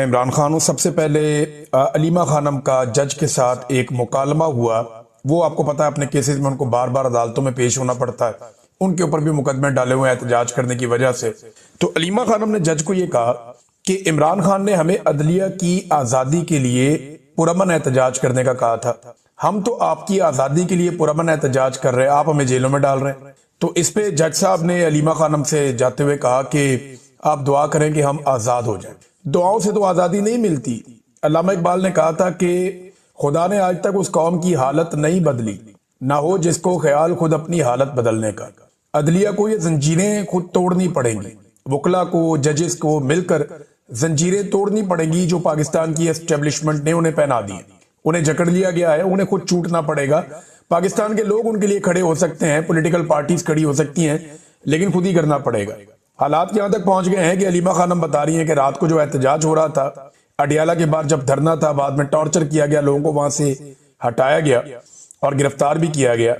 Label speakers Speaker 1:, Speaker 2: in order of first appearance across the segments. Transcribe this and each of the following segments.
Speaker 1: इमरान खान सबसे पहले अलीमा खानम का जज के साथ एक मुकालमा हुआ। वो आपको पता है अपने केसेस में उनको बार बार अदालतों में पेश होना पड़ता है, उनके ऊपर भी मुकदमे डाले हुए हैं एहतजाज करने की वजह से। तो अलीमा खानम ने जज को ये कहा कि इमरान खान ने हमें अदलिया की आजादी के लिए पुरअमन एहतजाज करने का कहा था, हम तो आपकी आजादी के लिए पुरअमन एहतजाज कर रहे हैं, आप हमें जेलों में डाल रहे हैं। तो इस पे जज साहब ने अलीमा खानम से जाते हुए कहा कि आप दुआ करें कि हम आजाद हो जाएं। दुआओं से तो आजादी नहीं मिलती। अल्लामा इकबाल ने कहा था कि खुदा ने आज तक उस कौम की हालत नहीं बदली, ना हो जिसको ख्याल खुद अपनी हालत बदलने का। अदलिया को ये जंजीरें खुद तोड़नी पड़ेंगी, वकला को, जजेस को मिलकर जंजीरें तोड़नी पड़ेंगी जो पाकिस्तान की एस्टेब्लिशमेंट ने उन्हें पहना दी। उन्हें जकड़ लिया गया है, उन्हें खुद छूटना पड़ेगा। पाकिस्तान के लोग उनके लिए खड़े हो सकते हैं, पॉलिटिकल पार्टीज खड़ी हो सकती हैं, लेकिन खुद ही करना पड़ेगा। हालात यहां तक पहुंच गए हैं कि अलीमा खानम बता रही हैं कि रात को जो एहतजाज हो रहा था, अडियाला के बाद जब धरना था, बाद में टॉर्चर किया गया, लोगों को वहां से हटाया गया और गिरफ्तार भी किया गया।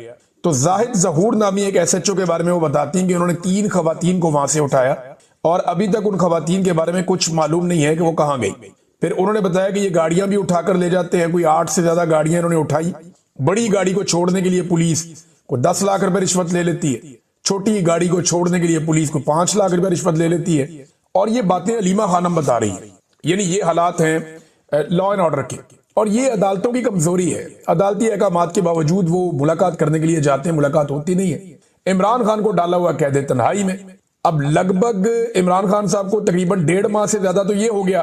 Speaker 1: तो जाहिद जहूर नामी एक एसएचओ के बारे में वो बताती हैं कि उन्होंने 3 खवातीन को वहां से उठाया और अभी तक उन खवातीन के बारे में कुछ मालूम नहीं है कि वो कहां गई। फिर उन्होंने बताया कि ये गाड़ियां भी उठाकर ले जाते हैं, कोई 8 से ज्यादा गाड़ियां इन्होंने उठाई। बड़ी गाड़ी को छोड़ने के लिए पुलिस को 10 लाख रुपए रिश्वत ले लेती है, छोटी गाड़ी को छोड़ने के लिए पुलिस को 5 लाख रुपए रिश्वत ले लेती है। और ये बातें अलीमा खानम बता रही है। यानी ये हालात हैं लॉ एंड ऑर्डर के, और ये अदालतों की कमजोरी है। अदालती अहकामात के बावजूद वो मुलाकात करने के लिए जाते हैं, मुलाकात होती नहीं है। इमरान खान को डाला हुआ कैद तन्हाई में। अब लगभग इमरान खान साहब को तकरीबन 1.5 माह से ज्यादा तो ये हो गया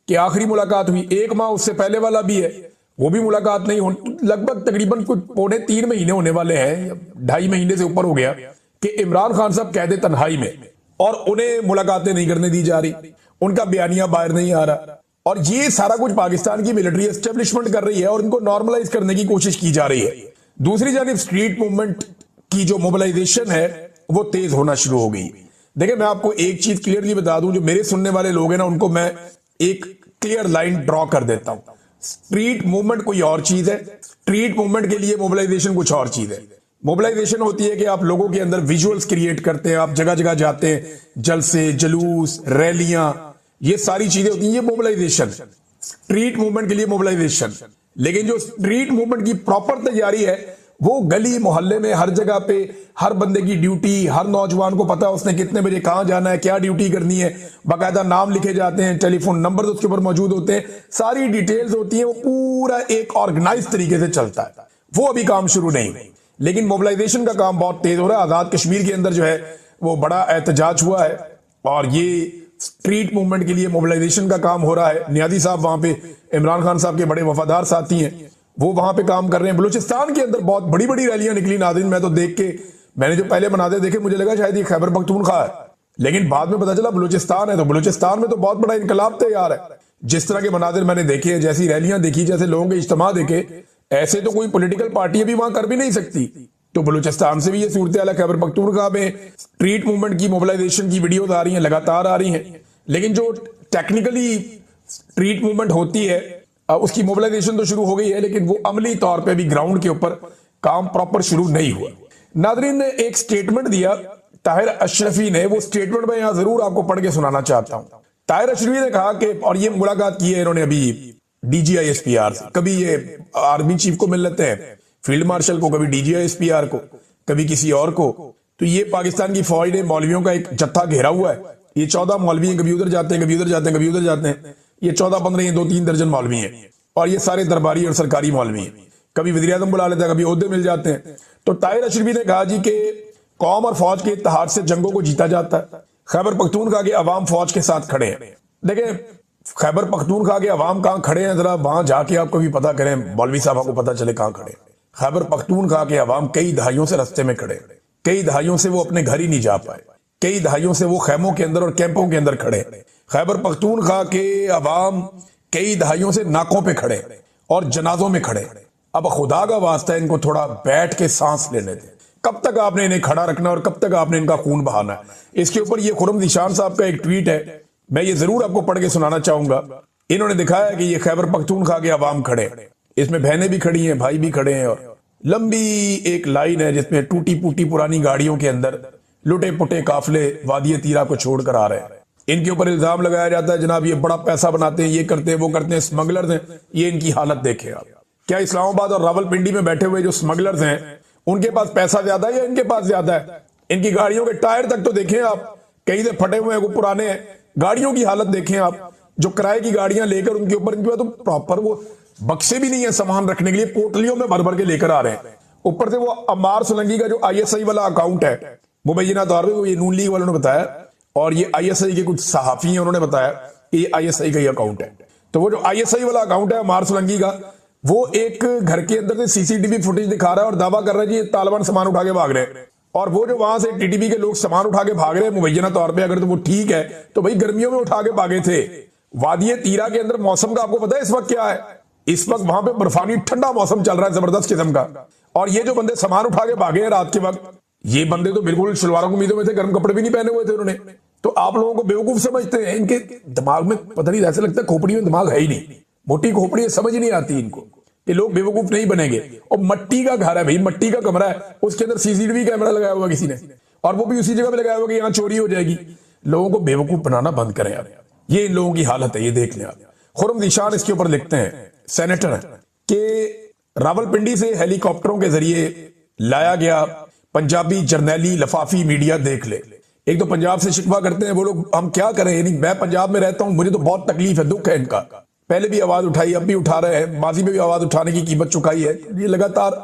Speaker 1: कि आखिरी मुलाकात हुई। 1 माह उससे पहले वाला भी है, वो भी मुलाकात नहीं हो। लगभग तकरीबन कुछ 2.5 महीने होने वाले हैं, 2.5 महीने से ऊपर हो गया कि इमरान खान साहब कैद तन्हाई में, और उन्हें मुलाकातें नहीं करने दी जा रही, उनका बयानिया बाहर नहीं आ रहा। और ये सारा कुछ पाकिस्तान की मिलिट्री एस्टेब्लिशमेंट कर रही है और इनको नॉर्मलाइज करने की कोशिश की जा रही है। दूसरी जानिब स्ट्रीट मूवमेंट की जो मोबिलाइजेशन है वो तेज होना शुरू हो गई। देखिए, मैं आपको एक चीज क्लियरली बता दूं, जो मेरे सुनने वाले लोग हैं ना, उनको मैं एक क्लियर लाइन ड्रॉ कर देता हूं। स्ट्रीट मूवमेंट कोई और चीज है, स्ट्रीट मूवमेंट के लिए मोबिलाइजेशन कुछ और चीज है। मोबिलाइजेशन होती है कि आप लोगों के अंदर विजुअल्स क्रिएट करते हैं, आप जगह जगह जाते हैं, जलसे, जुलूस, रैलियां, ये सारी चीजें होती हैं, ये मोबिलाइजेशन। स्ट्रीट मूवमेंट के लिए मोबिलाइजेशन। लेकिन जो स्ट्रीट मूवमेंट की प्रॉपर तैयारी है वो गली मोहल्ले में हर जगह पे हर बंदे की ड्यूटी, हर नौजवान को पता है उसने कितने बजे कहां जाना है, क्या ड्यूटी करनी है, बाकायदा नाम लिखे जाते हैं, टेलीफोन नंबर उसके ऊपर मौजूद होते हैं, सारी डिटेल्स होती है, वो पूरा एक ऑर्गेनाइज तरीके से चलता है। वो अभी काम शुरू नहीं, लेकिन मोबिलाइजेशन का काम बहुत तेज हो रहा है। आजाद कश्मीर के अंदर जो है वो बड़ा एहतजाज हुआ है और ये स्ट्रीट मूवमेंट के लिए मोबिलाइजेशन का काम हो रहा है। नियाजी साहब वहां पे इमरान खान साहब के बड़े वफादार साथी हैं, वो वहां पे काम कर रहे हैं। बलूचिस्तान के अंदर बहुत बड़ी बड़ी रैलियां निकली नाज़रीन। मैं तो देख के, मैंने जो पहले मनाज़िर देखे मुझे लगा शायद ये खैबर पख्तूनख्वा है, लेकिन बाद में पता चला बलूचिस्तान है। तो बलूचिस्तान में तो बहुत बड़ा इनकलाब तैयार है। जिस तरह के मनाजिर मैंने देखे, जैसी रैलियां देखी, जैसे लोगों के इज्तिमा देखे, ऐसे तो कोई पॉलिटिकल पार्टी भी वहां कर भी नहीं सकती। तो बलूचिस्तान से भी ये सूरत हाल है। खैबर पख्तूनख्वा में स्ट्रीट मूवमेंट की मोबिलाइजेशन की वीडियोज आ रही हैं, लगातार आ रही हैं, लेकिन जो टेक्निकली स्ट्रीट मूवमेंट होती है उसकी मोबिलाइजेशन तो शुरू हो गई है, लेकिन वो अमली तौर पे भी ग्राउंड के ऊपर काम प्रॉपर शुरू नहीं हुआ। नादरीन ने एक स्टेटमेंट दिया ताहिर अशरफी ने, वो स्टेटमेंट मैं यहां जरूर आपको पढ़ के सुनाना चाहता हूं। ताहिर अशरफी ने कहा कि, और ये मुलाकात की है इन्होंने अभी DGISPR से, कभी ये आर्मी चीफ को मिल लेते हैं, फील्ड मार्शल को, कभी DGISPR को, कभी किसी और को। तो ये पाकिस्तान की फौज ने मौलवियों का एक जत्था घेरा हुआ है। ये 14 मौलवी हैं, कभी उधर जाते हैं, कभी उधर जाते हैं, कभी उधर जाते हैं। ये 14-15, ये 2-3 दर्जन मौलवी हैं, और ये सारे दरबारी और सरकारी मौलवी हैं। कभी वज़ीर आज़म बुला लेते हैं, कभी ओहदे मिल जाते हैं। तो ताहिर अशरफी ने कहा जी कि कौम और फौज के इत्तेहाद से जंगों को जीता जाता है। खैबर पख्तूनख्वा के अवाम फौज के साथ खड़े हैं। देखें, खैबर पख्तूनख्वा के अवाम कहां खड़े हैं, जरा वहां जाके आप कभी पता करें, मौलवी साहब को पता चले कहां खड़े हैं। खैबर पख्तूनख्वा के अवाम कई दहाइयों से रास्ते में खड़े, कई दहाइयों से वो अपने घर ही नहीं जा पाए, कई दहाइयों से वो खेमों के अंदर और कैंपों के अंदर खड़े। खैबर पख्तूनख्वा के अवाम कई दहाइयों से नाकों पे खड़े और जनाजों में खड़े। अब खुदा का वास्ता इनको थोड़ा बैठ के सांस लेने दें। कब तक आपने इन्हें खड़ा रखना और कब तक आपने इनका खून बहाना है? इसके ऊपर ये खुर्रम ज़ीशान साहब का एक ट्वीट है, मैं ये जरूर आपको पढ़ के सुनाना चाहूंगा। इन्होंने दिखाया कि ये खैबर पख्तूनख्वा के अवाम खड़े, इसमें बहनें भी खड़ी हैं, भाई भी खड़े हैं, और लंबी एक लाइन है जिसमें टूटी फूटी पुरानी गाड़ियों के अंदर लुटे पुटे काफिले वादी तीरा को छोड़कर आ रहे हैं। इनके ऊपर इल्जाम लगाया जाता है जनाब ये बड़ा पैसा बनाते हैं, ये करते हैं, वो करते हैं, स्मगलर्स हैं। ये इनकी हालत देखें आप। क्या इस्लामाबाद और रावलपिंडी में बैठे हुए जो स्मगलर्स हैं उनके पास पैसा ज्यादा है या इनके पास ज्यादा है? इनकी गाड़ियों के टायर तक तो देखें आप, कहीं से फटे हुए हैं, वो पुराने हैं। गाड़ियों की हालत देखें आप, जो किराए की गाड़ियां लेकर उनके ऊपर इनके पास तो प्रॉपर वो बक्से भी नहीं है सामान रखने के लिए, पोटलियों में भर भर के लेकर आ रहे हैं। ऊपर से वो अम्मार सोलंकी का जो आईएसआई वाला अकाउंट है, मुबैना तौर पर ये नून लीग वालों ने बताया और ये आईएसआई के कुछ सहाफी हैं, उन्होंने बताया कि ये आईएसआई का ही अकाउंट है। तो वो जो आईएसआई वाला अकाउंट है अम्मार सोलंकी का, वो एक घर के अंदर से सीसीटीवी फुटेज दिखा रहा है और दावा कर रहा है कि तालिबान सामान उठा के भाग रहे हैं। और वो जो वहां से टीटीपी के लोग सामान उठा के भाग रहे हैं मुबैना तौर पे, अगर तो वो ठीक है तो भाई गर्मियों में उठा के भागे थे। वादिये तीरा के अंदर मौसम का आपको पता है इस वक्त क्या है? इस वक्त वहां पे बर्फानी ठंडा मौसम चल रहा है जबरदस्त किस्म का। और ये जो बंदे सामान उठा के भागे हैं रात के वक्त, ये बंदे तो बिल्कुल शलवारों की उम्मीदों में थे, गर्म कपड़े भी नहीं पहने हुए थे उन्होंने। तो आप लोगों को बेवकूफ समझते हैं, इनके दिमाग में पता नहीं, ऐसे लगता है खोपड़ी में दिमाग है ही नहीं, मोटी खोपड़ी है, समझ ही नहीं आती इनको कि लोग बेवकूफ नहीं बनेंगे। और मट्टी का घर है भाई, मट्टी का कमरा है, उसके अंदर सीसीटीवी कैमरा लगाया हुआ किसी ने, और वो भी उसी जगह पे लगाया हुआ कि यहां चोरी हो जाएगी। लोगों को बेवकूफ बनाना बंद करें आप। ये इन लोगों की हालत है, ये देख लें आप। खुरम निशान इसके ऊपर लिखते हैं, सेनेटर है, कि रावलपिंडी से हेलीकॉप्टरों के जरिए लाया गया पंजाबी जर्नैली लफाफी मीडिया देख ले। एक तो पंजाब से शिकवा करते हैं वो लोग, हम क्या करें, यानी मैं पंजाब में रहता हूं, मुझे तो बहुत तकलीफ है, दुख है इनका। पहले भी आवाज उठाई, अब भी उठा रहे हैं, माजी में भी आवाज उठाने की कीमत चुकाई है। ये लगातार,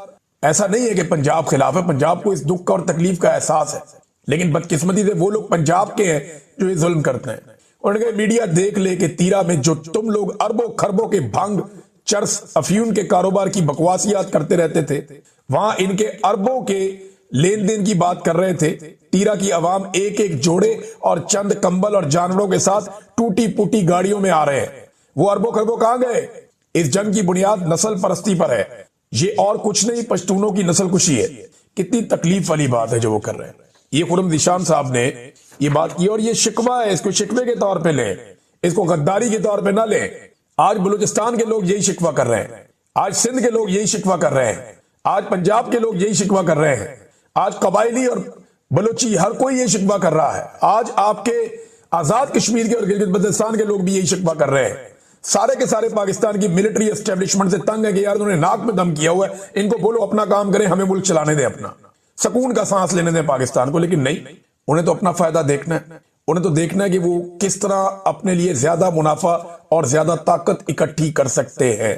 Speaker 1: ऐसा नहीं है कि पंजाब खिलाफ है, पंजाब को इस दुख का और तकलीफ का एहसास है, लेकिन बदकिस्मती से वो लोग पंजाब के हैं जो ये जुल्म करते हैं। उन्होंने मीडिया देख ले कि तीरा में जो तुम लोग अरबों खरबों के भंग चरस अफीम के कारोबार की बकवासियात करते रहते थे, वहां इनके अरबों के लेन देन की बात कर रहे थे। तीरा की आवाम एक एक जोड़े और चंद कंबल और जानवरों के साथ टूटी फूटी गाड़ियों में आ रहे हैं। वो अरबों खरबों कहां गए? इस जंग की बुनियाद नस्ल परस्ती पर है, ये और कुछ नहीं, पश्तूनों की नस्ल कुशी है। कितनी तकलीफ वाली बात है जो वो कर रहे हैं। ये खुरम निशान साहब ने ये बात की और ये शिकवा है, इसको शिकवे के तौर पे लें, इसको गद्दारी के तौर पे ना लें। आज बलूचिस्तान के लोग यही शिकवा कर रहे हैं, आज सिंध के लोग यही शिकवा कर रहे हैं, आज पंजाब के लोग यही शिकवा कर रहे हैं, आज कबायली और बलूची हर कोई यही शिकवा कर रहा है। आज आपके आजाद कश्मीर के और गिलगित बल्तिस्तान के लोग भी यही शिकवा कर रहे हैं। सारे के सारे पाकिस्तान की मिलिट्री एस्टेब्लिशमेंट से तंग है कि यार उन्होंने नाक में दम किया हुआ है, इनको बोलो अपना काम करें, हमें मुल्क चलाने दें, अपना सुकून का सांस लेने दें पाकिस्तान को। लेकिन नहीं, उन्हें तो अपना फायदा देखना है, उन्हें तो देखना है कि वो किस तरह अपने लिए ज्यादा मुनाफा और ज्यादा ताकत इकट्ठी कर सकते हैं।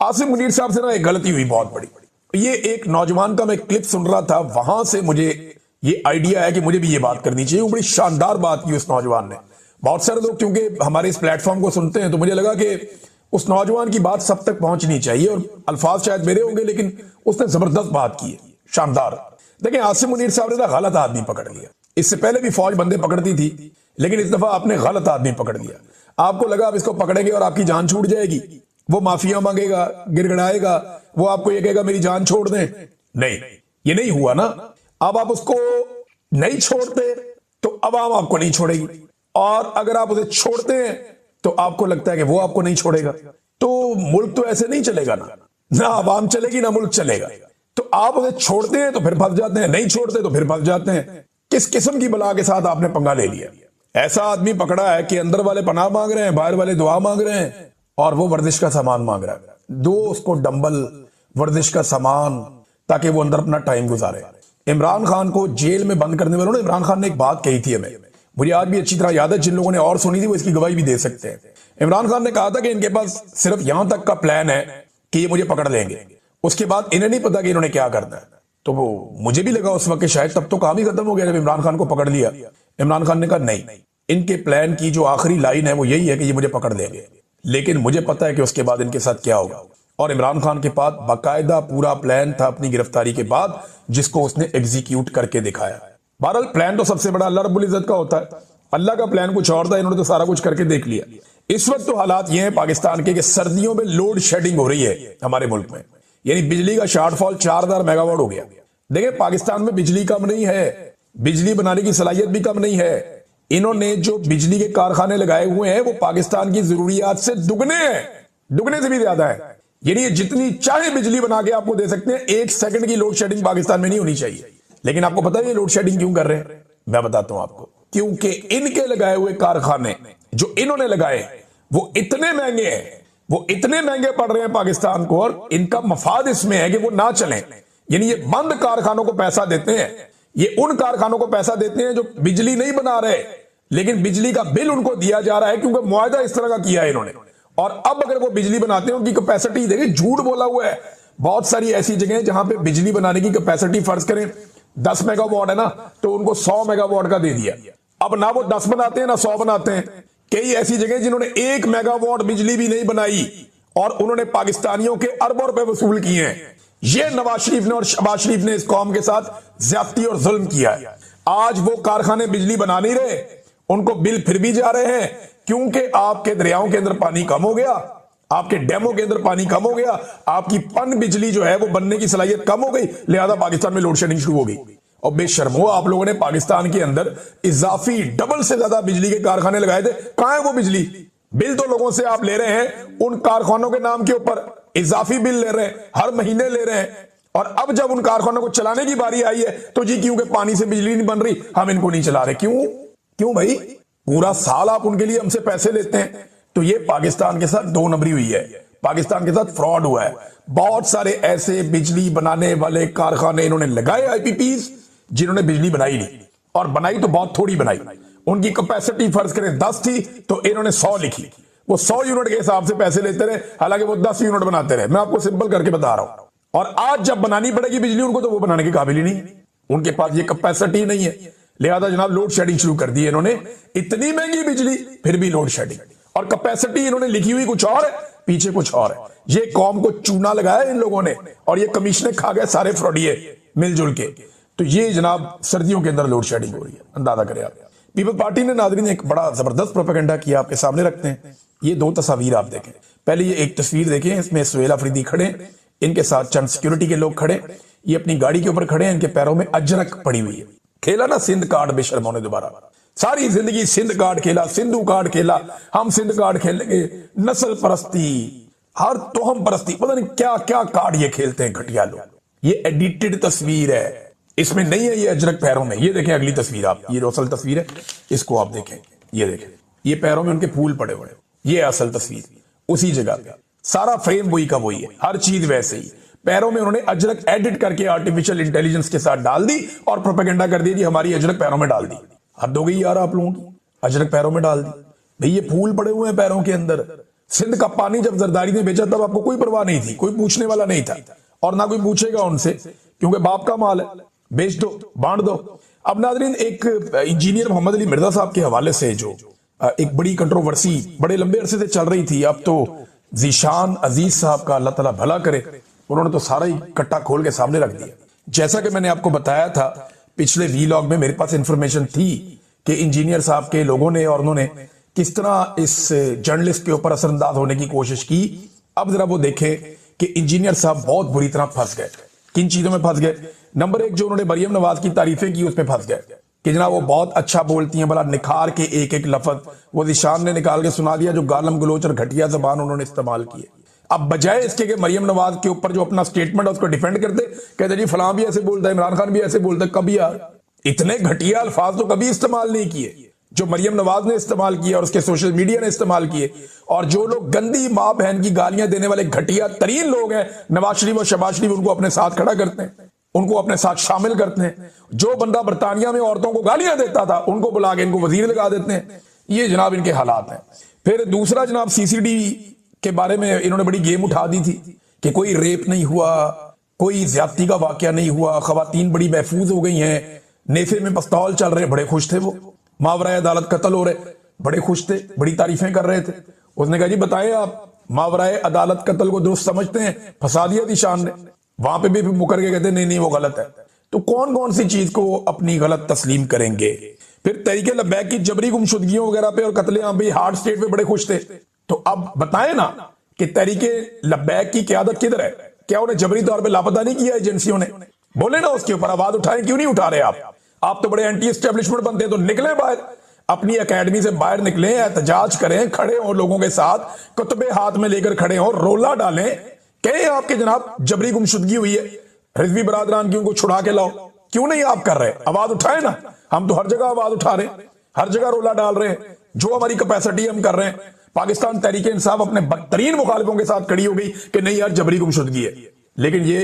Speaker 1: आसिम मुनीर साहब से ना एक गलती हुई बहुत बड़ी। ये एक नौजवान का मैं क्लिप सुन रहा था, वहां से मुझे ये आइडिया है कि मुझे भी ये बात करनी चाहिए। वो बड़ी शानदार बात की उस नौजवान ने। बहुत सारे लोग क्योंकि हमारे इस प्लेटफॉर्म को सुनते हैं, तो मुझे लगा कि उस नौजवान की बात सब तक पहुंचनी चाहिए, और अल्फाज शायद मेरे होंगे लेकिन उसने जबरदस्त बात की है, शानदार। देखिए, आसिम मुनीर साहब ने ना गलत आदमी पकड़ लिया। इससे पहले भी फौज बंदे पकड़ती थी, लेकिन इस दफा आपने गलत आदमी पकड़ लिया। आपको लगा आप इसको पकड़ेंगे और आपकी जान छूट जाएगी, वो माफिया मांगेगा, गिड़गिड़ाएगा, वो आपको ये कहेगा मेरी जान छोड़ दें। नहीं, ये नहीं हुआ ना। अब आप उसको नहीं छोड़ते तो अवाम आपको नहीं छोड़ेगी, और अगर आप उसे छोड़ते हैं तो आपको लगता है कि वो आपको नहीं छोड़ेगा। तो मुल्क तो ऐसे नहीं चलेगा ना अवाम चलेगी ना मुल्क चलेगा। तो आप उसे छोड़ते हैं तो फिर फंस जाते हैं, नहीं छोड़ते तो फिर फंस जाते हैं। किस किस्म की बला के साथ आपने पंगा ले लिया? ऐसा आदमी पकड़ा है कि अंदर वाले पनाह मांग रहे हैं, बाहर वाले दुआ मांग रहे हैं, और वो वर्जिश का सामान मांग रहा है। दो उसको डंबल, वर्जिश का सामान, ताकि वो अंदर अपना टाइम गुजारे। इमरान खान को जेल में बंद करने वालों ने, इमरान खान ने एक बात कही थी हमें, मुझे आज भी अच्छी तरह याद है, जिन लोगों ने और सुनी थी वो इसकी गवाही भी दे सकते हैं। इमरान खान ने कहा था कि इनके पास सिर्फ यहां तक का प्लान है कि ये मुझे पकड़ लेंगे, उसके बाद इन्हें नहीं पता कि इन्होंने क्या करना है। तो वो मुझे भी लगा उस वक्त शायद तब तो काम ही खत्म हो गया जब इमरान खान को पकड़ लिया। इमरान खान ने कहा नहीं, इनके प्लान की जो आखिरी लाइन है वो यही है कि ये मुझे पकड़ लेंगे, लेकिन मुझे पता है कि उसके बाद इनके साथ क्या होगा। और इमरान खान के पास बाकायदा पूरा प्लान था अपनी गिरफ्तारी के बाद, जिसको उसने एग्जीक्यूट करके दिखाया। बहरहाल प्लान तो सबसे बड़ा अल्लाह रब्बुल इज्जत का होता है, अल्लाह का प्लान कुछ और था, इन्होंने तो सारा कुछ करके देख लिया। इस वक्त तो हालात ये हैं पाकिस्तान के कि सर्दियों में लोड शेडिंग हो रही है हमारे मुल्क में, यानी बिजली का शॉर्टफॉल 4000 मेगावाट हो गया। देखिए, पाकिस्तान में बिजली कम नहीं है, बिजली बनाने की सलाहियत भी कम नहीं है। इन्होंने जो बिजली के कारखाने लगाए हुए हैं वो पाकिस्तान की जरूरियात से दुगने हैं, दुगने से भी ज्यादा है। यानी जितनी चाहे बिजली बना के आपको दे सकते हैं। 1 सेकंड की लोड शेडिंग पाकिस्तान में नहीं होनी चाहिए। लेकिन आपको पता है ये लोड शेडिंग क्यों कर रहे हैं? मैं बताता हूं आपको। क्योंकि इनके लगाए हुए कारखाने जो इन्होंने लगाए वो इतने महंगे हैं, वो इतने महंगे पड़ रहे हैं पाकिस्तान को, और इनका मफाद इसमें है कि वो ना चलें। यानी ये बंद कारखानों को पैसा देते हैं, ये उन कारखानों को पैसा देते हैं जो बिजली नहीं बना रहे, लेकिन बिजली का बिल उनको दिया जा रहा है क्योंकि मुआहदा इस तरह का किया है इन्होंने। और अब अगर वो बिजली बनाते हैं, उनकी कैपेसिटी देखिए, झूठ बोला हुआ है। बहुत सारी ऐसी जगह है जहां पे बिजली बनाने की कैपेसिटी फर्ज करें 10 मेगावाट है ना, तो उनको 100 मेगावाट का दे दिया। अब ना वो 10 बनाते हैं ना 100 बनाते हैं। कई ऐसी जगह जिन्होंने 1 मेगावाट बिजली भी नहीं बनाई और उन्होंने पाकिस्तानियों के अरबों रुपए वसूल किए हैं। ये नवाज शरीफ ने और शहबाज शरीफ ने इस कौम के साथ ज्यादती और जुल्म किया है। आज वो कारखाने बिजली बना नहीं रहे, उनको बिल फिर भी जा रहे हैं क्योंकि आपके दरियाओं के अंदर पानी कम हो गया, आपके डैमों के अंदर पानी कम हो गया, आपकी पन बिजली जो है वो बनने की सलाहियत कम हो गई, लिहाजा पाकिस्तान में लोड शेडिंग शुरू हो गई। और बेशर्मो आप लोगों ने पाकिस्तान के अंदर इजाफी डबल से ज्यादा बिजली के कारखाने लगाए थे। कहां है वो बिजली? बिल तो लोगों से आप ले रहे हैं, उन कारखानों के नाम के ऊपर इजाफी बिल ले रहे हैं, हर महीने ले रहे हैं। और अब जब उन कारखानों को चलाने की बारी आई है तो जी क्योंकि पानी से बिजली नहीं बन रही, हम इनको नहीं चला रहे। क्यों क्यों भाई? पूरा साल आप उनके लिए हमसे पैसे लेते हैं। तो ये पाकिस्तान के साथ दो नंबरी हुई है, पाकिस्तान के साथ फ्रॉड हुआ है। बहुत सारे ऐसे बिजली बनाने वाले कारखाने इन्होंने लगाए आईपीपीज, जिन्होंने बिजली बनाई नहीं, और बनाई तो बहुत थोड़ी बनाई। उनकी कैपेसिटी फर्ज करें 10 थी तो इन्होंने 100 लिखी। वो 100 यूनिट के हिसाब से पैसे लेते रहे, हालांकि वो 10 यूनिट बनाते रहे। मैं आपको सिंपल करके बता रहा हूं। और आज जब बनानी पड़ेगी बिजली उनको, तो वो बनाने के काबिल ही नहीं, उनके पास ये कैपेसिटी नहीं है। लिहाजा जनाब लोड शेडिंग शुरू कर दी इन्होंने। इतनी महंगी बिजली फिर भी लोड शेडिंग, और कैपेसिटी इन्होंने लिखी हुई कुछ और है, पीछे कुछ और है। ये कौम को चूना लगाया इन लोगों ने, और ये कमीशने खा गए सारे फ्रॉडिये मिलजुल के। तो ये जनाब सर्दियों के अंदर लोड शेडिंग हो रही है, अंदाजा करें आप। पीपल पार्टी ने नाज़रीन एक बड़ा जबरदस्त प्रोपेगेंडा किया, आपके सामने रखते हैं। ये दो तस्वीर आप देखें। पहले ये एक तस्वीर देखें, इसमें सुहेल अफरीदी खड़े, इनके साथ चंद सिक्योरिटी के लोग खड़े, ये अपनी गाड़ी के ऊपर खड़े हैं, इनके पैरों में अजरक पड़ी हुई है। खेला ना सिंध कार्ड बेशर्मों ने दोबारा, सारी जिंदगी सिंध कार्ड खेला, सिंधु कार्ड खेला, हम सिंध कार्ड खेलेंगे, नस्ल परस्ती, हर तोहम परस्ती, पता नहीं क्या क्या कार्ड ये खेलते हैं घटिया लोग। ये एडिटेड तस्वीर है, इसमें नहीं है ये अजरक पैरों में। ये देखें अगली तस्वीर आप, ये असल तस्वीर है, इसको आप देखें, ये देखें, ये पैरों में उनके फूल पड़े हुए, ये असल तस्वीर उसी जगह पे, सारा फ्रेम वही का वही है, हर चीज वैसे ही। पैरों में उन्होंने अजरक एडिट करके आर्टिफिशियल इंटेलिजेंस के साथ डाल दी और प्रोपेगेंडा कर दी, हमारी अजरक पैरों में डाल दी। हद हो गई यार आप लोगों की, अजरक पैरों में डाल दी। भाई ये फूल पड़े हुए हैं पैरों के अंदर। सिंध का पानी जब जरदारी ने बेचा तब आपको कोई परवाह नहीं थी, कोई पूछने वाला नहीं था, और ना कोई पूछेगा उनसे, क्योंकि बाप का माल है, बेच दो, बांट दो। अब नाजरीन एक इंजीनियर मोहम्मद अली मिर्जा साहब के हवाले से जो एक बड़ी कंट्रोवर्सी बड़े लंबे अरसे से चल रही थी, अब तो जीशान अजीज साहब का अल्लाह ताला भला करे, उन्होंने तो सारा ही कट्टा खोल के सामने रख दिया। जैसा कि मैंने आपको बताया था पिछले वीलॉग में, मेरे पास इंफॉर्मेशन थी कि इंजीनियर साहब के लोगों ने और उन्होंने किस तरह इस जर्नलिस्ट के ऊपर असरअंदाज होने की कोशिश की। अब जरा वो देखें कि इंजीनियर साहब बहुत बुरी तरह फंस गए। किन चीजों में फंस गए? नंबर एक, जो उन्होंने मरियम नवाज की तारीफें की, उस पर फंस गए कि जनाब वो बहुत अच्छा बोलती हैं, बड़ा निखार के एक एक लफ्ज वो निशान ने निकाल के सुना दिया, जो गालम गलोच और घटिया जबान उन्होंने इस्तेमाल की है। अब बजाय इसके कि मरियम नवाज के ऊपर जो अपना स्टेटमेंट है उसको डिफेंड करते, कहते जी फलां भी ऐसे बोलता है, इमरान खान भी ऐसे बोलता है। कभी यार इतने घटिया अल्फाज तो कभी इस्तेमाल नहीं किए जो मरियम नवाज ने इस्तेमाल किए और उसके सोशल मीडिया ने इस्तेमाल किए। और जो लोग गंदी माँ बहन की गालियां देने वाले घटिया तरीन लोग हैं, नवाज शरीफ और शहबाज शरीफ, उनको अपने साथ खड़ा करते हैं, उनको अपने साथ शामिल करते हैं। जो बंदा बरतानिया में औरतों को गालियां देता था उनको बुला के इनको वजीर लगा देते हैं। ये जनाब इनके हालात हैं। फिर दूसरा जनाब सीसीडी के बारे में इन्होंने बड़ी गेम उठा दी थी कि कोई रेप नहीं हुआ, कोई ज्यादती का वाकया नहीं हुआ, खवातीन बड़ी महफूज हो गई हैं, नेफे में पिस्तौल चल रहे, बड़े खुश थे वो, मावराए अदालत कत्ल हो रहे, बड़े खुश थे, बड़ी तारीफें कर रहे थे। उसने कहा जी बताएं आप मावराए अदालत कत्ल को दुरुस्त समझते हैं? फंसा दिया थी शान ने, वहां पे भी मुकर के कहते नहीं नहीं वो गलत है। तो कौन कौन सी चीज को अपनी गलत तस्लीम करेंगे? फिर तरीके लब्बैक की जबरी गुमशुदगियों वगैरह पे और कत्लेआम भी हार्ड स्टेट पे बड़े खुश थे। तो अब बताएं ना कि तरीके लब्बैक की क़यादत किधर है? क्या उन्हें जबरी तौर पे लापता नहीं किया एजेंसियों ने? बोले ना उसके ऊपर, आवाज उठाएं, क्यों नहीं उठा रहे आप तो बड़े एंटी एस्टेब्लिशमेंट बनते हैं, तो निकले बाहर, अपनी एकेडमी से बाहर निकले, एहतजाज करें, खड़े हो लोगों के साथ, कुतबे हाथ में लेकर खड़े हो, रोला डालें, कहें आपके जनाब जबरी गुमशुदगी हुई है, रिजवी बरादरान की उनको छुड़ा के लाओ। क्यों नहीं आप कर रहे? आवाज उठाए ना, हम तो हर जगह आवाज उठा रहे हैं। हर जगह रोला डाल रहे हैं, जो हमारी कैपेसिटी हम कर रहे हैं। पाकिस्तान तहरीक इंसाफ अपने बदतरीन मुखालिफों के साथ खड़ी हो गई कि नहीं यार जबरी गुमशुदगी है, लेकिन ये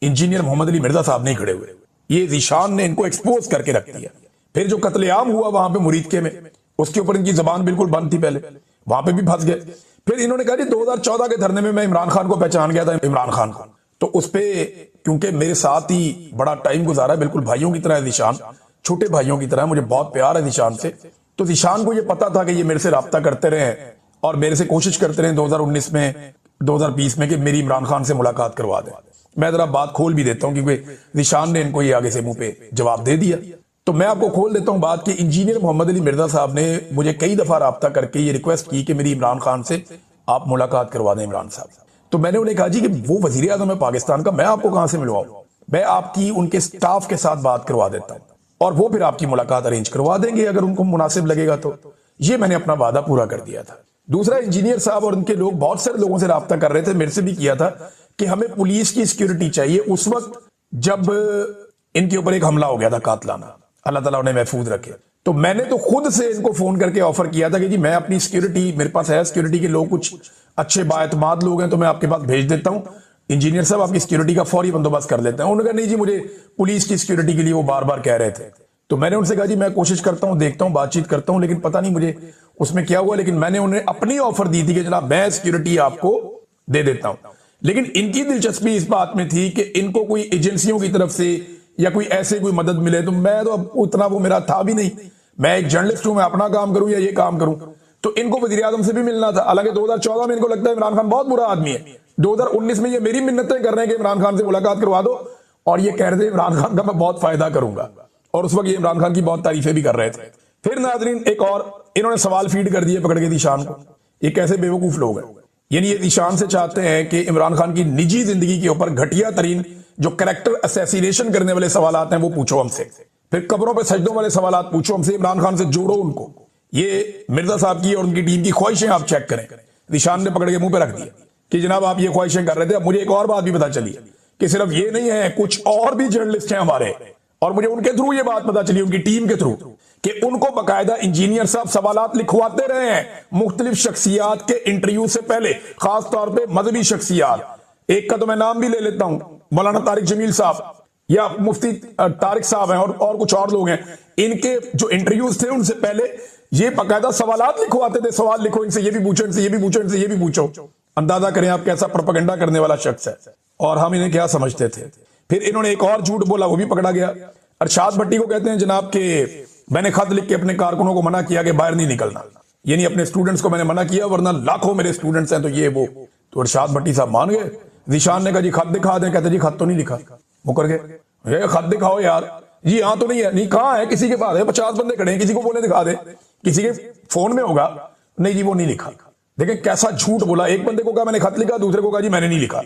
Speaker 1: इंजीनियर मोहम्मद अली मिर्जा साहब नहीं खड़े हुए, ये जीशान ने इनको एक्सपोज करके रख दिया। फिर जो कत्लेआम हुआ वहां पे मुरीदके में, उसके ऊपर इनकी जबान बिल्कुल बंद थी, पहले वहां पे भी फंस गए। फिर इन्होंने कहा जी 2014 के धरने में मैं इमरान खान को पहचान गया था, इमरान खान को, तो उस पे क्योंकि मेरे साथ ही बड़ा टाइम गुजारा है, बिल्कुल भाइयों की तरह है जीशान, छोटे भाइयों की तरह, मुझे बहुत प्यार है जीशान से। तो जीशान को ये पता था कि ये मेरे से राब्ता करते रहे और मेरे से कोशिश करते रहे 2019 में 2020 में कि मेरी इमरान खान से मुलाकात करवा दें। मैं जरा बात खोल भी देता हूं क्योंकि जीशान ने इनको ये आगे से मुंह पे जवाब दे दिया, तो मैं आपको खोल देता हूं बात कि इंजीनियर मोहम्मद अली मिर्जा साहब ने मुझे कई दफा राब्ता करके ये रिक्वेस्ट की कि मेरी इमरान खान से आप मुलाकात करवा दें इमरान साहब। तो मैंने उन्हें कहा जी कि वो वजीर आजम है पाकिस्तान का, मैं आपको कहां से मिलवाऊं, मैं आपकी उनके स्टाफ के साथ बात करवा देता हूं और वो फिर आपकी मुलाकात अरेंज करवा देंगे अगर उनको मुनासिब लगेगा। तो ये मैंने अपना वादा पूरा कर दिया था। दूसरा, इंजीनियर साहब और उनके लोग बहुत सारे लोगों से राब्ता कर रहे थे, मेरे से भी किया था कि हमें पुलिस की सिक्योरिटी चाहिए उस वक्त जब इनके ऊपर एक हमला हो गया था कातलाना, अल्लाह ताला उन्हें महफूज रखे। तो मैंने तो खुद से इनको फोन करके ऑफर किया था कि जी मैं अपनी सिक्योरिटी, मेरे पास है सिक्योरिटी के लोग, कुछ अच्छे बाएतमाद लोग हैं, तो मैं आपके पास भेज देता हूं, इंजीनियर साहब आपकी सिक्योरिटी का फौरी बंदोबस्त कर लेते हैं। उन्होंने कहा नहीं जी मुझे पुलिस की सिक्योरिटी के लिए वो बार बार कह रहे थे। तो मैंने उनसे कहा जी मैं कोशिश करता हूं, देखता हूं, बातचीत करता हूं, लेकिन पता नहीं मुझे उसमें क्या हुआ। लेकिन मैंने उन्हें अपनी ऑफर दी थी कि जनाब मैं सिक्योरिटी आपको दे देता हूं। लेकिन इनकी दिलचस्पी इस बात में थी कि इनको कोई एजेंसियों की तरफ से या कोई ऐसे कोई मदद मिले, तो मैं तो अब उतना वो मेरा था भी नहीं, मैं एक जर्नलिस्ट हूं, मैं अपना काम करूं या ये काम करूं। तो इनको वजीर आजम से भी मिलना था, हालांकि 2014 में इनको लगता है इमरान खान बहुत बुरा आदमी है, 2019 में ये मेरी मिन्नतें कर रहे हैं कि इमरान खान से मुलाकात करवा दो, और ये कह रहे थे इमरान खान का मैं बहुत फायदा करूंगा, और उस वक्त ये इमरान खान की बहुत तारीफें भी कर रहे थे। फिर नाजरीन एक और इन्होंने सवाल फीड कर दिए पकड़ के जीशान को। ये कैसे बेवकूफ लोग हैं, यानी ये जीशान से चाहते हैं कि इमरान खान की निजी जिंदगी के ऊपर घटिया तरीन जो कैरेक्टर असैसिनेशन करने वाले सवाल हैं वो पूछो हमसे, फिर कब्रों पे सजदों वाले सवाल पूछो हमसे, इमरान खान से जोड़ो उनको। ये मिर्जा साहब की और उनकी टीम की ख्वाहिशें आप चेक करें। जीशान ने पकड़ के मुंह पे रख दिया कि जनाब आप ये ख्वाहिशें कर रहे थे। अब मुझे एक और बात भी पता चली कि सिर्फ ये नहीं है, कुछ और भी जर्नलिस्ट हैं हमारे, और मुझे उनके थ्रू ये बात पता चली, उनकी टीम के थ्रू, कि उनको बकायदा इंजीनियर साहब सवालात लिखवाते रहे हैं मुख्तलिफ शख्सियात के इंटरव्यू से पहले, खास तौर पे मजहबी शख्सियात। एक का तो मैं नाम भी ले लेता हूं, मौलाना तारिक जमील साहब या मुफ्ती तारिक साहब हैं, और कुछ और लोग हैं। इनके जो इंटरव्यूज थे उनसे पहले ये बकायदा सवालात लिखवाते थे, सवाल लिखो इनसे, ये भी पूछो, इनसे ये भी पूछो, इनसे ये भी पूछो। अंदाजा करें आप कैसा प्रोपेगेंडा करने वाला शख्स है, और हम इन्हें क्या समझते थे। फिर इन्होंने एक और झूठ बोला, वो भी पकड़ा गया। अरशाद भट्टी को कहते हैं जनाब के मैंने खत लिख के अपने कारकुनों को मना किया कि बाहर नहीं निकलना, यानी अपने स्टूडेंट्स को मैंने मना किया, वरना लाखों मेरे स्टूडेंट्स हैं, तो ये वो। तो अरशाद भट्टी साहब मान गए। जीशान ने कहा जी खत दिखा दें, कहते जी खत तो नहीं लिखा, मुकर गए। खत दिखाओ यार जी, यहां तो नहीं है, नहीं कहां है, किसी के पास है, 50 बंदे खड़े हैं, किसी को बोले दिखा दे, किसी के फोन में होगा, नहीं जी वो नहीं लिखा। देखें कैसा झूठ बोला, एक बंदे को कहा मैंने खत लिखा, दूसरे को कहा जी मैंने नहीं लिखा।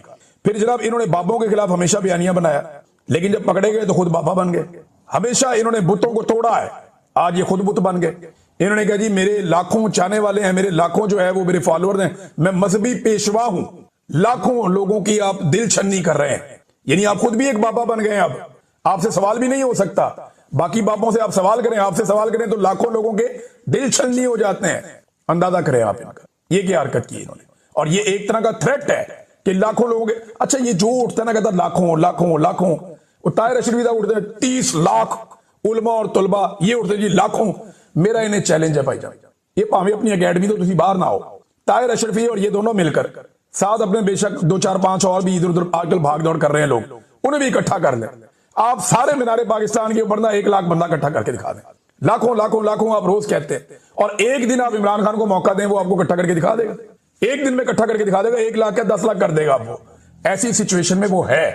Speaker 1: फिर जनाब इन्होंने बाबों के खिलाफ हमेशा बयानियां बनाया, लेकिन जब पकड़े गए तो खुद बाबा बन गए। हमेशा इन्होंने बुतों को तोड़ा है, आज ये खुद बुत बन गए। इन्होंने कहा जी मेरे लाखों चाहने वाले हैं, मेरे लाखों जो है वो मेरे फॉलोअर्स हैं, मैं मजहबी पेशवा हूं, लाखों लोगों की आप दिल छन्नी कर रहे हैं, यानी आप खुद भी एक बाबा बन गए। अब आपसे सवाल भी नहीं हो सकता, बाकी बापों से आप सवाल करें, आपसे सवाल करें तो लाखों लोगों के दिल छन्नी हो जाते हैं। अंदाजा करें आप इनका, ये क्या हरकत की इन्होंने। और ये एक तरह का थ्रेट है कि लाखों लोगों के, अच्छा ये जो उठता है ना कहता लाखों लाखों लाखों, वो ताहिर अशरफी साहब उठते हैं 30 लाख उलमा और तुलबा, ये उठते जी लाखों। मेरा इन्हें चैलेंज है भाईजान, ये भावे अपनी अकेडमी तो तुम बाहर ना हो, ताहिर अशरफी और ये दोनों मिलकर साथ अपने बेशक 2 4 5 और भी इधर उधर आजकल भाग दौड़ कर रहे हैं लोग, उन्हें भी इकट्ठा कर लें। आप सारे मीनारे पाकिस्तान के ऊपर ना 1 लाख बंदा इकट्ठा करके दिखा दें, लाखों लाखों लाखों आप रोज कहते हैं, और एक दिन आप इमरान खान को मौका दें, वो आपको इकट्ठा करके दिखा देगा, एक दिन में इकट्ठा करके दिखा देगा, 1 लाख या 10 लाख कर देगा आपको। ऐसी सिचुएशन में वो है।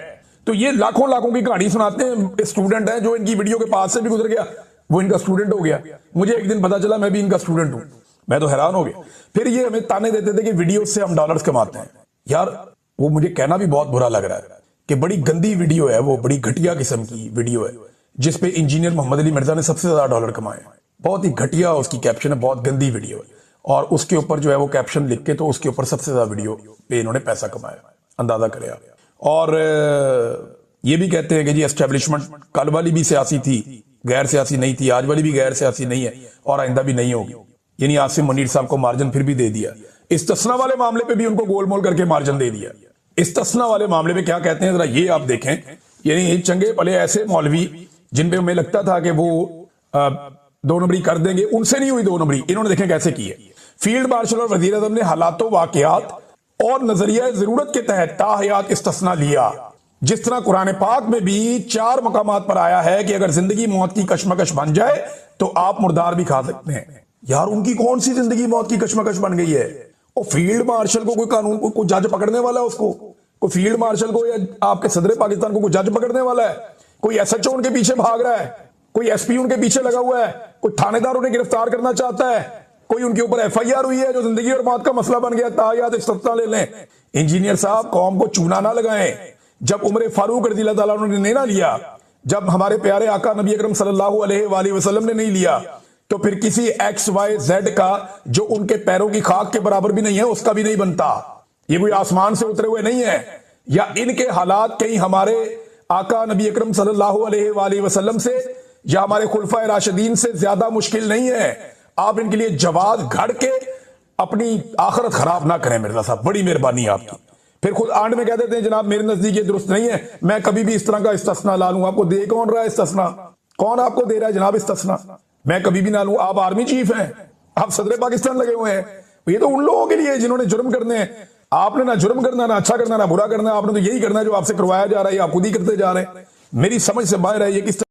Speaker 1: तो ये लाखों लाखों की कहानी सुनाते हैं। स्टूडेंट है जो इनकी वीडियो के पास से भी गुजर गया, वो इनका स्टूडेंट हो गया। मुझे एक दिन पता चला मैं भी इनका स्टूडेंट हूं, मैं तो हैरान हो गया। फिर ये हमें ताने देते थे कि वीडियो से हम डॉलर्स कमाते हैं। यार वो मुझे कहना भी बहुत बुरा लग रहा है कि बड़ी गंदी वीडियो है, वो बड़ी घटिया किस्म की वीडियो है, जिसपे इंजीनियर मोहम्मद अली मिर्जा ने सबसे ज्यादा डॉलर कमाए। बहुत ही घटिया उसकी कैप्शन है, बहुत गंदी वीडियो है, और उसके ऊपर जो है वो कैप्शन लिख के तो उसके ऊपर सबसे ज्यादा वीडियो पे इन्होंने पैसा कमाया, अंदाजा करें आप। और ये भी कहते हैं कि जी एस्टेब्लिशमेंट कल वाली भी सियासी थी, गैर सियासी नहीं थी, आज वाली भी गैर सियासी नहीं है और आइंदा भी नहीं होगी। यानी आसिम मुनीर साहब को मार्जिन फिर भी दे दिया। इस्तिस्ना वाले मामले पे भी उनको गोलमोल करके मार्जिन दे दिया। इस्तिस्ना वाले मामले में क्या कहते हैं जरा ये आप देखें। यानी चंगे भले ऐसे मौलवी जिन पे हमें लगता था कि वो 2 नंबरी कर देंगे, उनसे नहीं हुई 2 नंबरी, इन्होंने देखें कैसे की है। फील्ड मार्शल और वजीर आजम ने हालातों, वाकयात और नजरिया जरूरत के तहत ताहयात इस्तिस्ना लिया। जिस तरह कुरान पाक में भी 4 मकामात पर आया है कि अगर जिंदगी मौत की कशमकश बन जाए तो आप मुर्दार भी खा सकते हैं। यार उनकी कौन सी जिंदगी मौत की कशमकश बन गई है? वो फील्ड मार्शल को कोई कानून को जज पकड़ने वाला है? उसको कोई फील्ड मार्शल को या आपके सदर पाकिस्तान को कोई जज पकड़ने वाला है? कोई एसएचओ उनके पीछे भाग रहा है, कोई एसपी उनके पीछे लगा हुआ है, कोई थानेदार उन्हें गिरफ्तार करना चाहता है, कोई उनके ऊपर एफआईआर हुई है जो जिंदगी और मौत का मसला बन गया, तायात इस्तिस्ना ले लें। इंजीनियर साहब कौम को चूना ना लगाएं। जब उमर फारूक रज़ी अल्लाह ताला ने ना लिया, जब हमारे प्यारे आका नबी अकरम सल्लल्लाहु अलैहि वसल्लम ने नहीं लिया, तो फिर किसी XYZ का जो उनके पैरों की खाक के बराबर भी नहीं है उसका भी नहीं बनता। ये कोई आसमान से उतरे हुए नहीं है, या इनके हालात कहीं हमारे आका नबी अकरम सल्लल्लाहु अलैहि वसल्लम से या हमारे खुलफाए राशिदीन से ज्यादा मुश्किल नहीं है। आप इनके लिए जवाब घड़ के अपनी आखिरत खराब ना करें मिर्जा साहब, बड़ी मेहरबानी आपकी। फिर खुद आंड में कह देते हैं जनाब मेरे नजदीक ये दुरुस्त नहीं है, मैं कभी भी इस तरह का इस्तिस्ना ला लूं। आपको दे कौन रहा है इस्तिस्ना? कौन आपको दे रहा है जनाब इस्तिस्ना? मैं कभी भी ना लूं। आप आर्मी चीफ हैं, आप सदर पाकिस्तान लगे हुए हैं। ये तो उन लोगों के लिए जिन्होंने जुर्म करने हैं। आपने ना जुर्म करना, ना अच्छा करना, ना बुरा करना, आपने तो यही करना है जो आपसे करवाया जा रहा है, आप खुद ही करते जा रहे हैं। मेरी समझ से बाहर है ये किस